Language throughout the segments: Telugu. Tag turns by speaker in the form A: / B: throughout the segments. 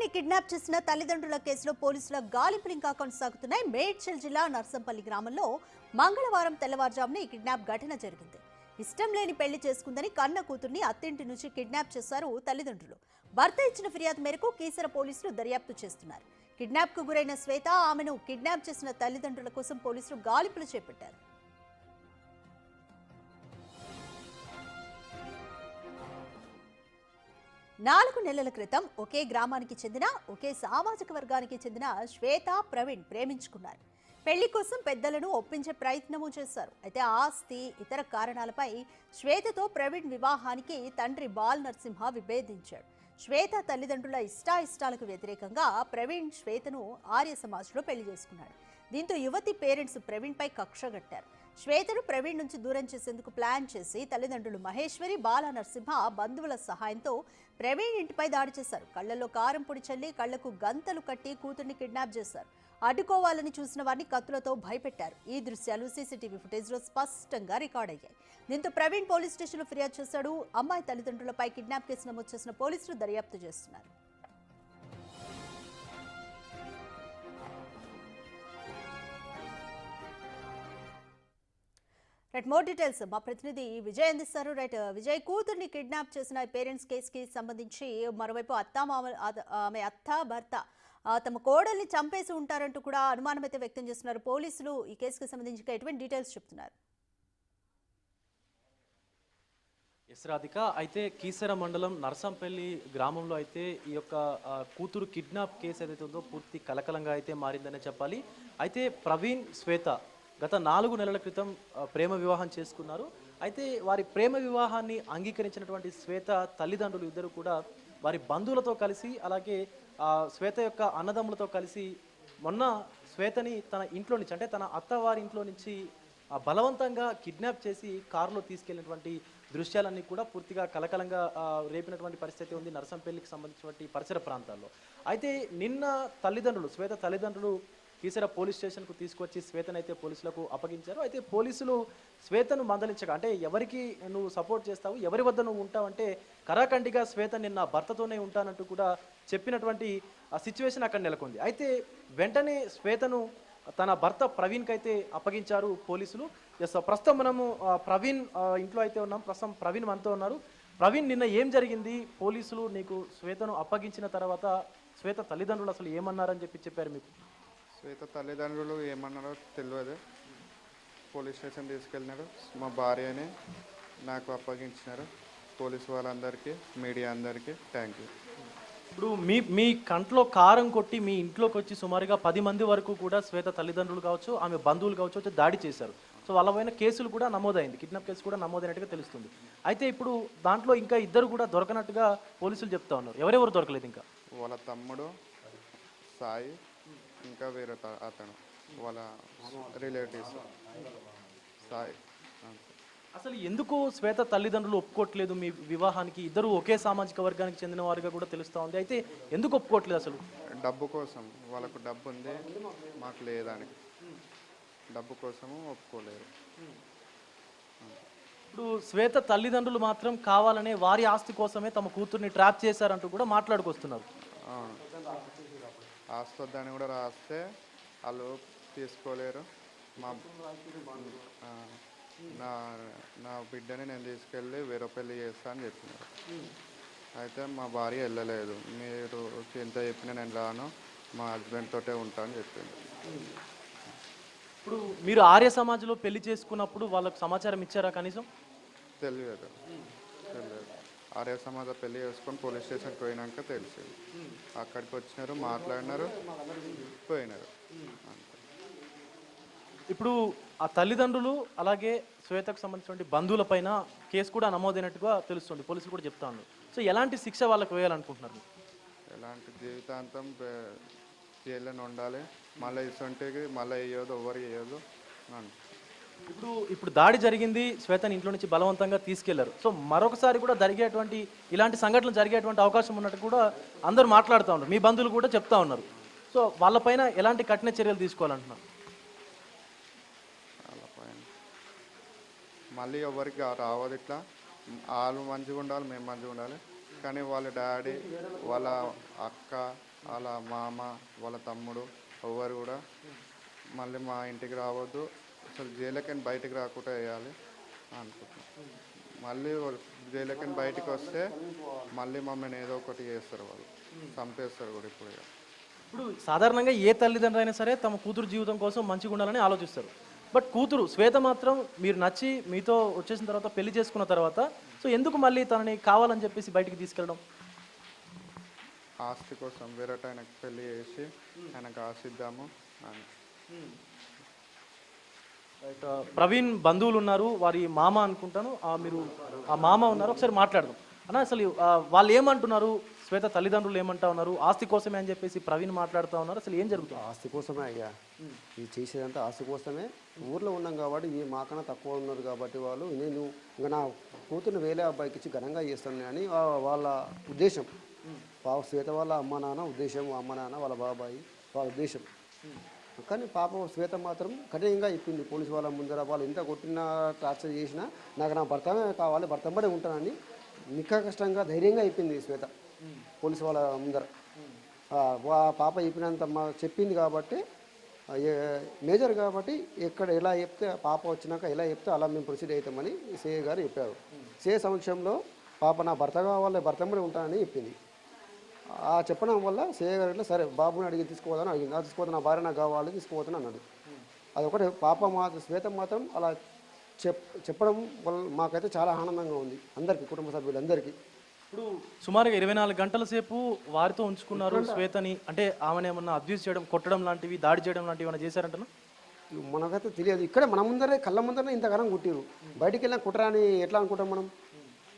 A: కూతుర్ని కిడ్నాప్ చేసిన తల్లిదండ్రుల కేసులో పోలీసుల గాలింపులు ఇంకా కొనసాగుతున్నాయి. మేడ్చల్ జిల్లా నర్సంపల్లి గ్రామంలో మంగళవారం తెల్లవారుజామున ఈ కిడ్నాప్ ఘటన జరిగింది. ఇష్టం లేని పెళ్లి చేసుకుందని కన్న కూతుర్ని అత్తింటి నుంచి కిడ్నాప్ చేశారు తల్లిదండ్రులు. భర్త ఇచ్చిన ఫిర్యాదు మేరకు కీసర పోలీసులు దర్యాప్తు చేస్తున్నారు. కిడ్నాప్ కు గురైన శ్వేత, ఆమెను కిడ్నాప్ చేసిన తల్లిదండ్రుల కోసం పోలీసులు గాలింపులు చేపట్టారు. 4 నెలల క్రితం ఒకే గ్రామానికి చెందిన ఒకే సామాజిక వర్గానికి చెందిన శ్వేత, ప్రవీణ్ ప్రేమించుకున్నారు. పెళ్లి కోసం పెద్దలను ఒప్పించే ప్రయత్నము చేశారు. అయితే ఆస్తి, ఇతర కారణాలపై శ్వేతతో ప్రవీణ్ వివాహానికి తండ్రి బాల్ నరసింహ విభేదించాడు. శ్వేత తల్లిదండ్రుల ఇష్టాయిష్టాలకు వ్యతిరేకంగా ప్రవీణ్ శ్వేతను ఆర్య సమాజ్లో పెళ్లి చేసుకున్నాడు. దీంతో యువతి పేరెంట్స్ ప్రవీణ్ పై కక్షగట్టారు. శ్వేతను ప్రవీణ్ నుంచి దూరం చేసేందుకు ప్లాన్ చేసి తల్లిదండ్రులు మహేశ్వరి, బాల నరసింహ బంధువుల సహాయంతో ప్రవీణ్ ఇంటిపై దాడి చేశారు. కళ్లలో కారం పొడి చల్లి కళ్లకు గంతలు కట్టి కూతుర్ని కిడ్నాప్ చేశారు. అడ్డుకోవాలని చూసిన వారిని కత్తులతో భయపెట్టారు. ఈ దృశ్యాలు సీసీటీవీ ఫుటేజ్లో స్పష్టంగా రికార్డ్ అయ్యాయి. దీంతో ప్రవీణ్ పోలీస్ స్టేషన్లో ఫిర్యాదు చేశాడు. అమ్మాయి తల్లిదండ్రులపై కిడ్నాప్ కేసు నమోదు చేసిన పోలీసులు దర్యాప్తు చేస్తున్నారు. రైట్, మోర్ డీటెయిల్స్ మా ప్రతినిధి విజయ్ అందిస్తారు. రైట్ విజయ్, కూతుర్ని కిడ్నాప్ చేసిన పేరెంట్స్ కేసుకి సంబంధించి మరోవైపు ఆమె అత్త, భర్త తమ కోడల్ని చంపేసి ఉంటారంటూ కూడా అనుమానం అయితే వ్యక్తం చేస్తున్నారు పోలీసులు. ఈ కేసుకి సంబంధించి ఎటువంటి డీటెయిల్స్ చెప్తున్నారు?
B: ఎస్ రాధిక, అయితే కీసర మండలం నర్సంపల్లి గ్రామంలో అయితే ఈ యొక్క కూతురు కిడ్నాప్ కేసు ఏదైతే ఉందో పూర్తి కలకలంగా అయితే మారిందనే చెప్పాలి. అయితే ప్రవీణ్, శ్వేత గత 4 నెలల క్రితం ప్రేమ వివాహం చేసుకున్నారు. అయితే వారి ప్రేమ వివాహాన్ని అంగీకరించినటువంటి శ్వేత తల్లిదండ్రులు ఇద్దరు కూడా వారి బంధువులతో కలిసి, అలాగే శ్వేత యొక్క అన్నదమ్ములతో కలిసి మొన్న శ్వేతని తన ఇంట్లో నుంచి, అంటే తన అత్తవారి ఇంట్లో నుంచి బలవంతంగా కిడ్నాప్ చేసి కారులో తీసుకెళ్లినటువంటి దృశ్యాలన్నీ కూడా పూర్తిగా కలకలంగా రేపినటువంటి పరిస్థితి ఉంది నర్సంపల్లికి సంబంధించినటువంటి పరిసర ప్రాంతాల్లో. అయితే నిన్న శ్వేత తల్లిదండ్రులు కీసర పోలీస్ స్టేషన్కు తీసుకొచ్చి శ్వేతనైతే పోలీసులకు అప్పగించారు. అయితే పోలీసులు శ్వేతను మందలించగా, అంటే ఎవరికి నువ్వు సపోర్ట్ చేస్తావు, ఎవరి వద్ద నువ్వు ఉంటావంటే కరాఖండిగా శ్వేత నిన్న భర్తతోనే ఉంటానంటూ కూడా చెప్పినటువంటి సిచ్యువేషన్ అక్కడ నెలకొంది. అయితే వెంటనే శ్వేతను తన భర్త ప్రవీణ్కి అయితే అప్పగించారు పోలీసులు. ఎస్, ప్రస్తుతం మనము ప్రవీణ్ ఇంట్లో అయితే ఉన్నాం. ప్రస్తుతం ప్రవీణ్ మనతో ఉన్నారు. ప్రవీణ్, నిన్న ఏం జరిగింది? పోలీసులు నీకు శ్వేతను అప్పగించిన తర్వాత శ్వేత తల్లిదండ్రులు అసలు ఏమన్నారని చెప్పారు మీకు?
C: శ్వేత తల్లిదండ్రులు ఏమన్నారో తెలియదు. పోలీస్ స్టేషన్ తీసుకెళ్ళినారు. మా భార్యని నాకు అప్పగించినారు. పోలీసు వాళ్ళందరికీ, మీడియా అందరికీ థ్యాంక్ యూ.
B: ఇప్పుడు మీ కంట్లో కారం కొట్టి మీ ఇంట్లోకి వచ్చి సుమారుగా 10 మంది వరకు కూడా శ్వేత తల్లిదండ్రులు కావచ్చు, ఆమె బంధువులు కావచ్చు వచ్చి దాడి చేశారు. సో వాళ్ళ పైన కేసులు కూడా నమోదైంది, కిడ్నాప్ కేసు కూడా నమోదైనట్టుగా తెలుస్తుంది. అయితే ఇప్పుడు దాంట్లో ఇంకా ఇద్దరు కూడా దొరకనట్టుగా పోలీసులు చెప్తా ఉన్నారు. ఎవరెవరు దొరకలేదు ఇంకా?
C: వాళ్ళ తమ్ముడు సాయి, ఇంకా వేరే అతను వాళ్ళ రిలేటివ్స్ సాయి.
B: అసలు ఎందుకు శ్వేత తల్లిదండ్రులు ఒప్పుకోవట్లేదు మీ వివాహానికి? ఇద్దరు ఒకే సామాజిక వర్గానికి చెందిన వారిగా కూడా తెలుస్తూ ఉంది. అయితే ఎందుకు ఒప్పుకోవట్లేదు అసలు?
C: డబ్బు కోసం. వాళ్ళకు డబ్బు ఉంది, మాకు లేదని డబ్బు కోసము ఒప్పుకోలేరు.
B: ఇప్పుడు శ్వేత తల్లిదండ్రులు మాత్రం కావాలనే వారి ఆస్తి కోసమే తమ కూతుర్ని ట్రాప్ చేశారంటూ కూడా మాట్లాడుకొస్తున్నారు.
C: అవును, ఆస్తి వద్దని కూడా రాస్తే వాళ్ళు తీసుకోలేరు. మా నా బిడ్డని నేను తీసుకెళ్ళి వేరే పెళ్ళి చేస్తా అని చెప్పినారు. అయితే మా భార్య వెళ్ళలేదు. మీరు ఎంత చెప్పినా నేను రాను, మా హస్బెండ్ తోటే ఉంటా అని చెప్పింది.
B: ఇప్పుడు మీరు ఆర్య సమాజ్లో పెళ్లి చేసుకున్నప్పుడు వాళ్ళకు సమాచారం ఇచ్చారా కనీసం?
C: తెలియదు. ఆర్య సమాజ పెళ్లి చేసుకొని పోలీస్ స్టేషన్కి పోయినాక తెలిసింది. అక్కడికి వచ్చినారు, మాట్లాడినారు, పోయినారు.
B: ఇప్పుడు ఆ తల్లిదండ్రులు అలాగే శ్వేతకు సంబంధించిన బంధువుల పైన కేసు కూడా నమోదైనట్టుగా తెలుస్తుంది, పోలీసులు కూడా చెప్తా ఉన్నారు. సో ఎలాంటి శిక్ష వాళ్ళకు వేయాలనుకుంటున్నారు?
C: ఎలాంటి జీవితాంతం జైల్లోనే ఉండాలి. మళ్ళీ ఇసుంటికి మళ్ళీ వేయదు, ఎవరు వేయదు.
B: ఇప్పుడు దాడి జరిగింది, శ్వేతని ఇంట్లో నుంచి బలవంతంగా తీసుకెళ్లారు. సో మరొకసారి కూడా ఇలాంటి సంఘటనలు జరిగేటువంటి అవకాశం ఉన్నట్టు కూడా అందరూ మాట్లాడుతూ ఉన్నారు, మీ బంధువులు కూడా చెప్తా ఉన్నారు. సో వాళ్ళపైన ఎలాంటి కఠిన చర్యలు తీసుకోవాలంటున్నారు?
C: వాళ్ళపైన మళ్ళీ ఎవరికి రావద్దు. ఇట్లా వాళ్ళు మంచిగా ఉండాలి, మేము మంచిగా ఉండాలి. కానీ వాళ్ళ డాడీ, వాళ్ళ అక్క, వాళ్ళ మామ, వాళ్ళ తమ్ముడు ఎవరు కూడా మళ్ళీ మా ఇంటికి రావద్దు, అసలు జైలుకని బయటికి రాకుండా వేయాలి అనుకుంటున్నాం. మళ్ళీ జైలుకని బయటికి వస్తే మళ్ళీ మమ్మల్ని ఏదో ఒకటి చేస్తారు, వాళ్ళు చంపేస్తారు కూడా ఇప్పుడు ఇక.
B: ఇప్పుడు సాధారణంగా ఏ తల్లిదండ్రులు అయినా సరే తమ కూతురు జీవితం కోసం మంచిగా ఉండాలని ఆలోచిస్తారు. బట్ కూతురు శ్వేత మాత్రం మీరు నచ్చి మీతో వచ్చేసిన తర్వాత పెళ్లి చేసుకున్న తర్వాత సో ఎందుకు మళ్ళీ తనని కావాలని చెప్పేసి బయటికి తీసుకెళ్ళడం?
C: ఆస్తి కోసం వేరే ఆయనకు పెళ్లి చేసి ఆయనకు ఆశిద్దాము అని.
B: రైట్, ప్రవీణ్ బంధువులు ఉన్నారు, వారి మామ అనుకుంటాను, మీరు ఆ మామ ఉన్నారు, ఒకసారి మాట్లాడదాం అన్న. అసలు వాళ్ళు ఏమంటున్నారు, శ్వేత తల్లిదండ్రులు ఏమంటా ఉన్నారు, ఆస్తి కోసమే అని చెప్పేసి ప్రవీణ్ మాట్లాడుతూ ఉన్నారు, అసలు ఏం జరుగుతుంది?
D: ఆస్తి కోసమే అయ్యా, ఇది చేసేదంతా ఆస్తి కోసమే. ఊర్లో ఉన్నాం కాబట్టి ఇవి మాకన్నా తక్కువ ఉన్నారు కాబట్టి వాళ్ళు నేను ఇంకా నా కూతురుని వేరే అబ్బాయికి ఇచ్చి ఘనంగా చేస్తాను అని వాళ్ళ ఉద్దేశం. శ్వేత వాళ్ళ అమ్మ నాన్న ఉద్దేశం, అమ్మ నాన్న వాళ్ళ బాబాయి వాళ్ళ ఉద్దేశం. కానీ పాప శ్వేత మాత్రం కఠినంగా చెప్పింది పోలీసు వాళ్ళ ముందర. వాళ్ళు ఎంత కొట్టినా టార్చర్ చేసినా నాకు నా భర్తమే కావాలి, భర్తంబడే ఉంటానని నిఖా ధైర్యంగా చెప్పింది శ్వేత పోలీసు వాళ్ళ ముందర. పాప చెప్పినంత చెప్పింది కాబట్టి మేజర్ కాబట్టి ఎక్కడ ఎలా చెప్తే పాప వచ్చినాక ఎలా చెప్తే అలా మేము ప్రొసీడ్ అవుతామని సిఏ గారు చెప్పారు. సిఏ సమక్షంలో పాప నా భర్త కావాలి, భర్తంబడే ఉంటానని చెప్పింది. ఆ చెప్పడం వల్ల సిఏ గారు ఇట్లా సరే బాబుని అడిగి తీసుకోవద్దని అడిగింది. తీసుకోవద్దు, నా భార్య నాకు కావాలి, తీసుకోవద్దని అన్నాడు. అదొకటి పాప శ్వేత మాత్రం అలా చెప్పడం వల్ల మాకైతే చాలా ఆనందంగా ఉంది, అందరికీ, కుటుంబ సభ్యులందరికీ.
B: ఇప్పుడు సుమారుగా 24 గంటల సేపు వారితో ఉంచుకున్నారు శ్వేతని, అంటే ఆమెను ఏమన్నా అబ్యూస్ చేయడం, కొట్టడం లాంటివి, దాడి చేయడం లాంటివి ఏమైనా చేశారంటనా?
D: మనకైతే తెలియదు. ఇక్కడ మన ముందరే కళ్ళ ముందరనే ఇంతకాలం కుట్టిరు, బయటికి వెళ్ళినా కుట్టరాని ఎట్లా అనుకుంటాం మనం?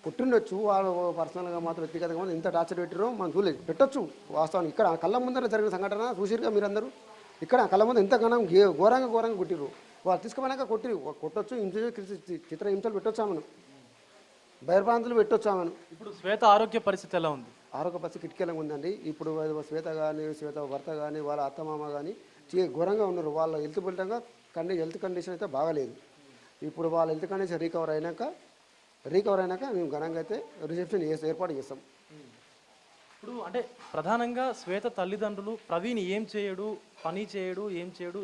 D: పుట్టిండొచ్చు, వాళ్ళు పర్సనల్గా మాత్రం వ్యక్తిగతంగా ఇంత టార్చర్ పెట్టిరో మనం చూడలేదు, పెట్టొచ్చు. వాస్తవానికి ఇక్కడ కళ్ళ ముందర జరిగిన సంఘటన చూసిరుగా మీరందరూ. ఇక్కడ కళ్ళ ముందు ఎంతగానో ఘోరంగా కుట్టిరు. వాళ్ళు తీసుకుపోయినాక కొట్టొచ్చు, చిత్ర హింసలు పెట్టొచ్చు, ఆమెను భయభ్రాంతులు పెట్టొచ్చు ఆమెను.
B: ఇప్పుడు శ్వేత ఆరోగ్య పరిస్థితి ఎలా ఉంది?
D: ఆరోగ్య పరిస్థితి కిటికీలంగా ఉందండి. ఇప్పుడు శ్వేత కానీ, శ్వేత భర్త కానీ, వాళ్ళ అత్తమామ కానీ ఘోరంగా ఉన్నారు. వాళ్ళ హెల్త్ పరంగా హెల్త్ కండిషన్ అయితే బాగాలేదు. ఇప్పుడు వాళ్ళ హెల్త్ కండిషన్ రికవర్ అయినాక మేము ఘనంగా అయితే రిసెప్షన్ ఏర్పాటు చేస్తాం.
B: ఇప్పుడు అంటే ప్రధానంగా శ్వేత తల్లిదండ్రులు ప్రవీణ్ ఏం చేయడు, పని చేయడు,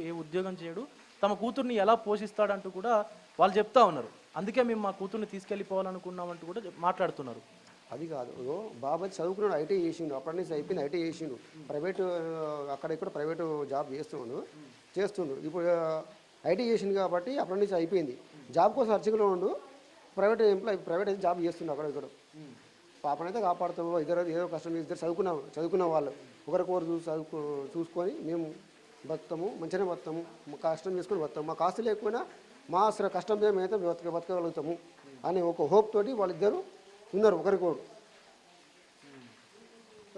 B: ఏ ఉద్యోగం చేయడు, తమ కూతుర్ని ఎలా పోషిస్తాడంటూ కూడా వాళ్ళు చెప్తా ఉన్నారు. అందుకే మేము మా కూతుర్ని తీసుకెళ్ళిపోవాలనుకున్నామంటూ కూడా మాట్లాడుతున్నారు.
D: అది కాదు, బాబాయ్ చదువుకున్నాడు, ఐటీ చేసిండు, అప్రెంటిస్ అయిపోయింది, ఐటీ చేసిండు, ప్రైవేటు అక్కడ ప్రైవేటు జాబ్ చేస్తుండు. ఇప్పుడు ఐటీ చేసిండు కాబట్టి అప్రెంటిస్ అయిపోయింది, జాబ్ కోసం అర్చకులో ఉండు, ప్రైవేట్ అయితే జాబ్ చేస్తుండు అక్కడ. పాపనైతే కాపాడుతాము. ఏదో కష్టం, ఇద్దరు చదువుకున్న వాళ్ళు ఒకరికొకరు చూసుకొని మేము బతుకుతాము, మంచిగానే బతుకుతాము, కష్టం చేసుకొని బతుకుతాము. మాకు ఆస్తి లేకపోయినా మా కష్టం మేమైతే బతకగలుగుతాము అనే ఒక హోప్ తోటి వాళ్ళిద్దరూ ఉన్నారు ఒకరికొకరు.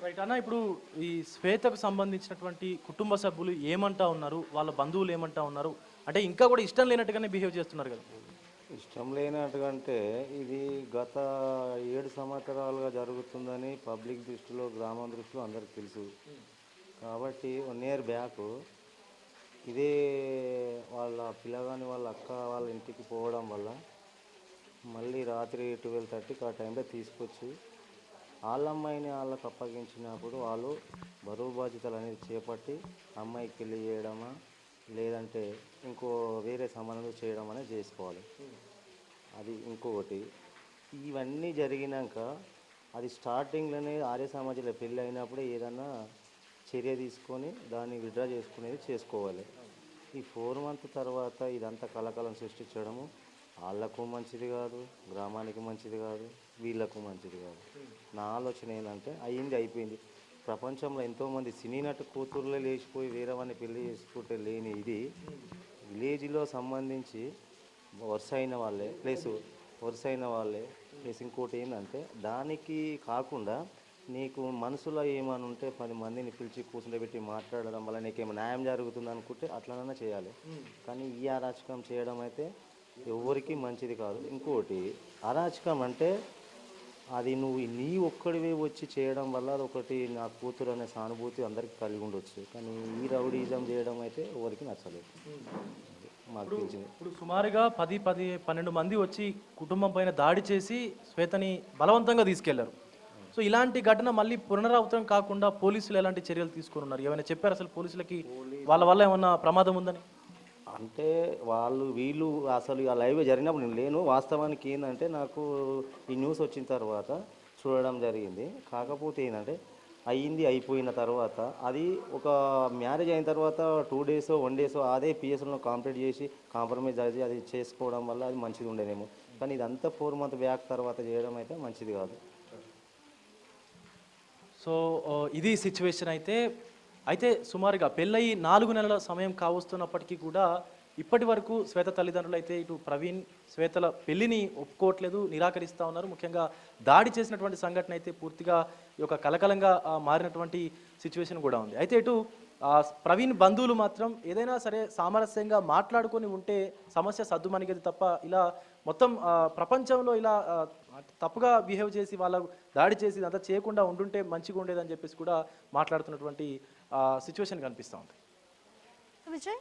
B: రైట్ అన్న, ఇప్పుడు ఈ శ్వేతకు సంబంధించినటువంటి కుటుంబ సభ్యులు ఏమంటా ఉన్నారు, వాళ్ళ బంధువులు ఏమంటా ఉన్నారు, అంటే ఇంకా కూడా ఇష్టం లేనట్టుగానే బిహేవ్ చేస్తున్నారు కదా?
E: ఇష్టం లేనట్టుకంటే ఇది గత 7 సంవత్సరాలుగా జరుగుతుందని పబ్లిక్ దృష్టిలో, గ్రామం దృష్టిలో అందరికి తెలుసు. కాబట్టి 1 year బ్యాక్ ఇదే వాళ్ళ పిల్లగాని వాళ్ళ అక్క వాళ్ళ ఇంటికి పోవడం వల్ల మళ్ళీ రాత్రి 12:30కి ఆ టైంలో తీసుకొచ్చి వాళ్ళ అమ్మాయిని వాళ్ళకి అప్పగించినప్పుడు వాళ్ళు బరువు బాధ్యతలు అనేది చేపట్టి అమ్మాయికి పెళ్లి చేయడమా లేదంటే ఇంకో వేరే సంబంధం చేయడం అనేది చేసుకోవాలి. అది ఇంకొకటి. ఇవన్నీ జరిగినాక అది స్టార్టింగ్లోనే ఆర్య సమాజంలో పెళ్ళి అయినప్పుడే ఏదన్నా చర్య తీసుకొని దాన్ని విత్డ్రా చేసుకునేది చేసుకోవాలి. ఈ 4 months తర్వాత ఇదంతా కలకలం సృష్టించడము వాళ్ళకు మంచిది కాదు, గ్రామానికి మంచిది కాదు, వీళ్ళకు మంచిది కాదు. నా ఆలోచన ఏంటంటే అయిపోయింది. ప్రపంచంలో ఎంతోమంది సినీ నటు కూతుర్లే లేచిపోయి వేరే వాడిని పెళ్లి చేసుకుంటే లేని ఇది విలేజ్లో సంబంధించి వరుస అయిన వాళ్ళే ప్లస్ ఇంకోటి ఏంటంటే దానికి కాకుండా నీకు మనసులో ఏమని ఉంటే 10 మందిని పిలిచి కూర్చుండబెట్టి మాట్లాడడం వల్ల నీకేమో న్యాయం జరుగుతుంది అనుకుంటే అట్లనైనా చేయాలి. కానీ ఈ అరాచకం చేయడం అయితే ఎవరికి మంచిది కాదు. ఇంకోటి అరాచకం అంటే అది నీ ఒక్కడివే వచ్చి చేయడం వల్ల అదొకటి నా కూతురు అనే సానుభూతి అందరికీ కలిగి ఉండొచ్చు. కానీ ఈ రౌడీజం చేయడం అయితే ఎవరికి నచ్చలేదు. మాకు తెలిసింది.
B: ఇప్పుడు సుమారుగా 10-12 మంది వచ్చి కుటుంబం పైన దాడి చేసి శ్వేతని బలవంతంగా తీసుకెళ్లారు. సో ఇలాంటి ఘటన మళ్ళీ పునరావృతం కాకుండా పోలీసులు ఎలాంటి చర్యలు తీసుకున్నారు? ఏమైనా చెప్పారు అసలు పోలీసులకి వాళ్ళ వల్ల ఏమన్నా ప్రమాదం ఉందని?
E: అంటే వీళ్ళు అసలు ఆ లైవ్ జరిగినప్పుడు నేను లేను. వాస్తవానికి ఏంటంటే నాకు ఈ న్యూస్ వచ్చిన తర్వాత చూడడం జరిగింది. కాకపోతే ఏంటంటే అయిపోయిన తర్వాత అది ఒక మ్యారేజ్ అయిన తర్వాత 2 డేస్ 1 డేస్ అదే పిఎస్లో కంప్లీట్ చేసి కాంప్రమైజ్ అది అది చేసుకోవడం వల్ల అది మంచిది ఉండేనేమో. కానీ ఇదంతా 4 మంత్ బ్యాక్ తర్వాత చేయడం అయితే మంచిది కాదు.
B: సో ఇది సిచ్యువేషన్ అయితే సుమారుగా పెళ్ళయి 4 నెలల సమయం కావస్తున్నప్పటికీ కూడా ఇప్పటి వరకు శ్వేత తల్లిదండ్రులు అయితే ఇటు ప్రవీణ్ శ్వేతల పెళ్లిని ఒప్పుకోవట్లేదు, నిరాకరిస్తూ ఉన్నారు. ముఖ్యంగా దాడి చేసినటువంటి సంఘటన అయితే పూర్తిగా ఈ యొక్క కలకలంగా మారినటువంటి సిచ్యువేషన్ కూడా ఉంది. అయితే ఇటు ప్రవీణ్ బంధువులు మాత్రం ఏదైనా సరే సామరస్యంగా మాట్లాడుకొని ఉంటే సమస్య సద్దుమణిగేది తప్ప ఇలా మొత్తం ప్రపంచంలో ఇలా తప్పుగా బిహేవ్ చేసి వాళ్ళకు దాడి చేసి ఇదంతా చేయకుండా ఉండుంటే మంచిగా ఉండేదని చెప్పేసి కూడా మాట్లాడుతున్నటువంటి సిచ్యువేషన్ కనిపిస్తూ ఉంది.
A: విజయ్